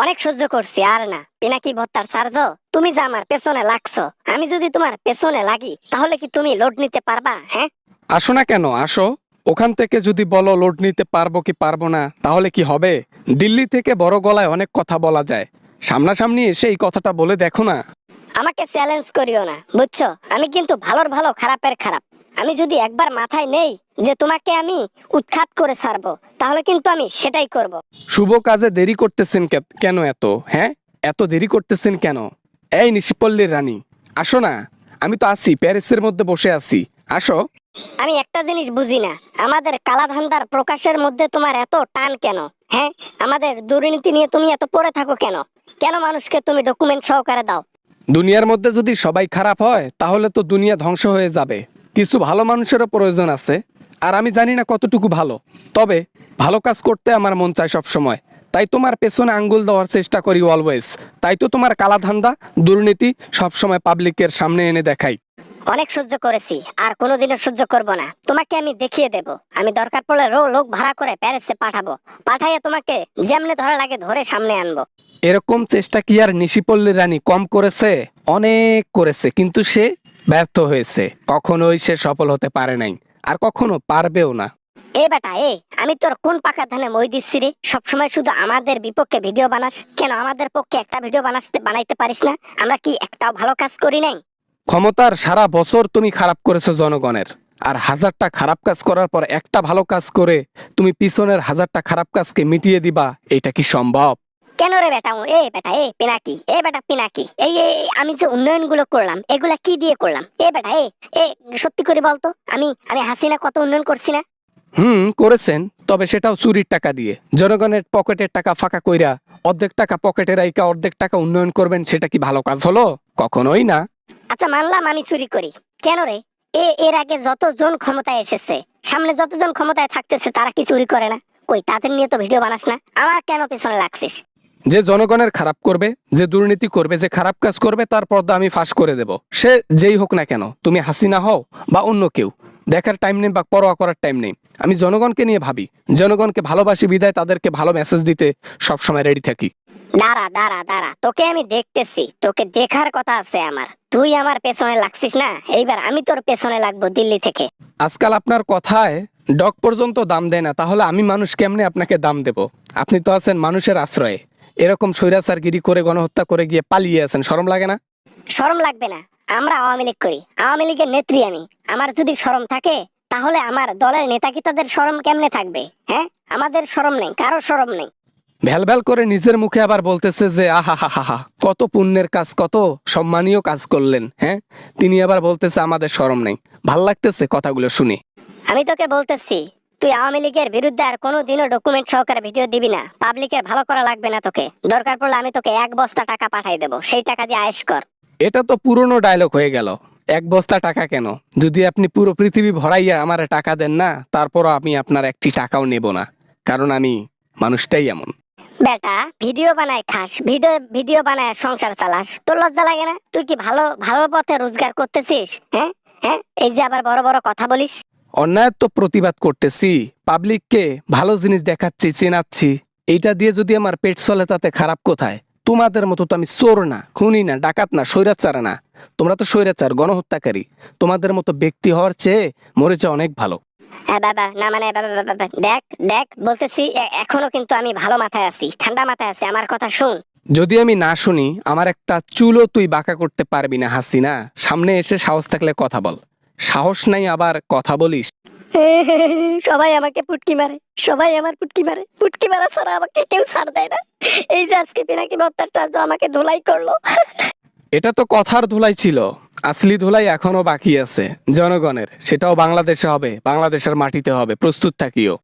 অনেক সহ্য করছি আর না। পিনাকি ভত্তার চার্জ তুমি যে আমার পেছনে লাগছো, আমি যদি তোমার পেছনে লাগি তাহলে কি তুমি লোড নিতে পারবা? হ্যাঁ, আসো না কেন, আসো। ওখান থেকে যদি বলো লোড নিতে পারবো কি পারবো না, তাহলে কি হবে? দিল্লি থেকে বড় গলায় অনেক কথা বলা যায়, সামনাসামনি এসে এই কথাটা বলে দেখো না। আমাকে চ্যালেঞ্জ করিও না, বুঝছো? আমি কিন্তু ভালোর ভালো খারাপের খারাপ। আমি যদি একবার মাথায় নেই যে তোমাকে আমি উৎখাত করে ছাড়বো, তাহলে কিন্তু আমি সেটাই করব। শুভ কাজে দেরি করতেছেন কেন এত? হ্যাঁ, এত দেরি করতেছেন কেন? এই নিশিপল্লীর রানী, আসো না। আমি তো আছি, প্যারিসের মধ্যে বসে আছি, আসো। আমি একটা জিনিস বুঝি না, আমাদের কালাধান্দার প্রকাশের মধ্যে তোমার এত টান কেন? হ্যাঁ, আমাদের দুর্নীতি নিয়ে তুমি এত পড়ে থাকো কেন? কেন মানুষকে তুমি ডকুমেন্ট সহকারে দাও? দুনিয়ার মধ্যে যদি সবাই খারাপ হয় তাহলে তো দুনিয়া ধ্বংস হয়ে যাবে। কিছু ভালো মানুষেরও প্রয়োজন আছে, আর আমি জানি না কতটুকু ভালো, তবে ভালো কাজ করতে আমার মন চায় সব সময়। তাই তোমার পেছনে আঙ্গুল দেওয়ার চেষ্টা করি অলওয়েজ। তাই তো তোমার কালাধান্দা, দুর্নীতি সব সময় পাবলিকের সামনে এনে দেখাই। অনেক সহ্য করেছি, আর কোনোদিনও সহ্য করব না। তোমাকে আমি দেখিয়ে দেব, আমি দরকার পড়লে লোক ভাড়া করে প্যারিসে পাঠাবো। পাঠাইয়া তোমাকে যেমনে ধরা লাগে ধরে সামনে আনবো। এরকম চেষ্টা কি আর নিশিপল্লী রানী কম করেছে? অনেক করেছে, কিন্তু সে ব্যর্থ হয়েছে। কখনোই সে সফল হতে পারে নাই, আর কখনো পারবেও না। এ বেটা এ, আমি তোর কোন পাকা ধানে মই দিচ্ছি রে? সবসময় শুধু আমাদের বিপক্ষে ভিডিও বানাস কেন? আমাদের পক্ষে একটা ভিডিও বানাইতে পারিস না? আমরা কি একটাও ভালো কাজ করি নাই? ক্ষমতার সারা বছর তুমি খারাপ করেছো জনগণের, আর হাজারটা খারাপ কাজ করার পর একটা ভালো কাজ করে তুমি পিছনের হাজারটা খারাপ কাজকে মিটিয়ে দিবা, এটা কি সম্ভব? কেন রে বেটা? এ বেটা এ পিনাকি, এ বেটা পিনাকি, আমি যে উন্নয়ন গুলো করলাম এগুলা কি দিয়ে করলাম? এ বেটা এ এ সত্যি করে বলতো, আমি আমি হাসিনা কত উন্নয়ন করছি না? করেছেন, তবে সেটাও চুরির টাকা দিয়ে। জনগণের পকেটের টাকা ফাঁকা কইরা অর্ধেক টাকা পকেটে রাইকা অর্ধেক টাকা উন্নয়ন করবেন, সেটা কি ভালো কাজ হলো? কখনোই না। আচ্ছা মানলাম আমি চুরি করি, কেন রে? এর আগে যতজন ক্ষমতায় এসেছে, সামনে যতজন ক্ষমতায় থাকতেছে, তারা কি চুরি করে না? কই, তাদের নিয়ে তো ভিডিও বানাস না। আমার কেন পেছনে লাগছিস? যে জনগণের খারাপ করবে, যে দুর্নীতি করবে, যে খারাপ কাজ করবে, তার পর্দা আমি ফাঁস করে দেব। সে যেই হোক না কেন, তুমি হাসিনা হও বা অন্য কেউ, দেখার টাইম নেই বা পরোয়া করার টাইম নেই। আমি জনগণকে নিয়ে ভাবি, জনগণকে ভালোবাসি বিধায় তাদেরকে ভালো মেসেজ দিতে সবসময় রেডি থাকি। দাঁড়া দাঁড়া দাঁড়া, তোকে আমি দেখতেছি, তোকে দেখার কথা আছে আমার। তুই আমার পেছনে লাগছিস না, এইবার আমি তোর পেছনে লাগবো দিল্লি থেকে। আজকাল আপনার কথায় ডগ পর্যন্ত দাম দেয় না, তাহলে আমি মানুষ কেমনে আপনাকে দাম দেব? আপনি তো আছেন মানুষের আশ্রয়ে, এরকম স্বৈরাচারগিরি করে গণহত্যা করে গিয়ে পালিয়ে আছেন, শরম লাগে না? শরম লাগবে না? আমরা আওয়ামী লীগ করি, আওয়ামী লীগের নেত্রী আমি। আমার যদি শরম থাকে, তাহলে আমার দলের নেতা কি তাদের শরম কেমনে থাকবে? হ্যাঁ, আমাদের শরম নেই, কারো শরম নেই। ভ্যাল ভ্যাল করে নিজের মুখে আবার বলতেছে যে আহা হা হা হা, কত পুণ্যের কাজ, কত সম্মানীয় কাজ করলেন। হ্যাঁ, তিনি আবার বলতেছে আমাদের শরম নেই। ভাল লাগতেছে কথাগুলো শুনে। আমি তোকে বলতেছি, তুই আওয়ামী লীগের বিরুদ্ধে আর কোনোদিনও ডকুমেন্ট সহকারে ভিডিও দিবি না। পাবলিকের ভালো করা লাগবে না তোকে। দরকার পড়লে আমি তোকে 1 বস্তা টাকা পাঠাই দেবো, সেই টাকা দিয়ে আয়েশ কর। এটা তো পুরনো ডায়লগ হয়ে গেল। এক বস্তা টাকা কেন, যদি আপনি পুরো পৃথিবী ভরাইয়া আমার টাকা দেন না, তারপরও আমি আপনার একটি টাকাও নেব না, কারণ আমি মানুষটাই এমন। বেটা, ভিডিও বানায় খাস, ভিডিও ভিডিও বানায় সংসার চালাস, তোর লজ্জা লাগে না? তুই কি ভালো ভালো পথে রোজগার করতেছিস? হ্যাঁ হ্যাঁ, এই যে আবার বড় বড় কথা বলিস। অন্যায়ের তো প্রতিবাদ করতেছি, পাবলিককে ভালো জিনিস দেখাচ্ছি, চেনাচ্ছি। এইটা দিয়ে যদি আমার পেট চলে তাতে খারাপ কোথায়? তোমাদের মতো তো আমি চোর না, খুনি না, ডাকাত না, স্বৈরাচার না। তোমরা তো স্বৈরাচার, গণহত্যাকারী। তোমাদের মতো ব্যক্তি হওয়ার চেয়ে মরে যাওয়া অনেক ভালো। হ্যাঁ বাবা, না মানে বাবা, দেখ দেখ বলতেছি, এখনো কিন্তু আমি ভালো মাথায় আছি, ঠান্ডা মাথায় আছি, আমার কথা শুন। যদি আমি না শুনি, আমার একটা চুলও তুই বাঁকা করতে পারবি না হাসিনা। সামনে এসে সাহস থাকলে কথা বল, সাহস নাই আবার কথা বলিস। সবাই আমাকে পুটকি মারে, সবাই আমার পুটকি মারে, পুটকি মারা ছাড়া আমাকে কেউ ছাড় দেয় না। এই যে আজকে পিনাকি বক্তার চার্জ আমাকে ধুলাই করলো। এটা তো কথার ধুলাই ছিল, আসলি ধুলাই এখনো বাকি আছে জনগণের। সেটাও বাংলাদেশে হবে, বাংলাদেশের মাটিতে হবে, প্রস্তুত থাকিও।